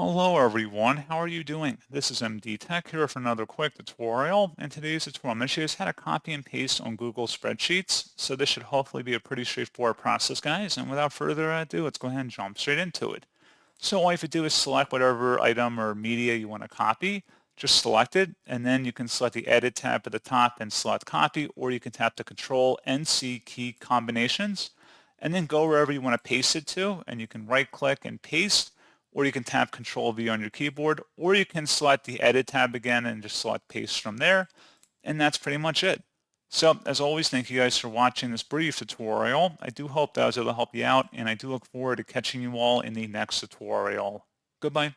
Hello everyone, how are you doing? This is MD Tech here for another quick tutorial. In today's tutorial, I'm going to show you how to copy and paste on Google Spreadsheets. So this should hopefully be a pretty straightforward process, guys. And without further ado, let's go ahead and jump straight into it. So all you have to do is select whatever item or media you want to copy. Just select it, and then you can select the Edit tab at the top and select Copy, or you can tap the Control and C key combinations, and then go wherever you want to paste it to, and you can right-click and paste, or you can tap Control V on your keyboard, or you can select the Edit tab again and just select Paste from there, and that's pretty much it. So as always, thank you guys for watching this brief tutorial. I do hope that I was able to help you out, and I do look forward to catching you all in the next tutorial. Goodbye.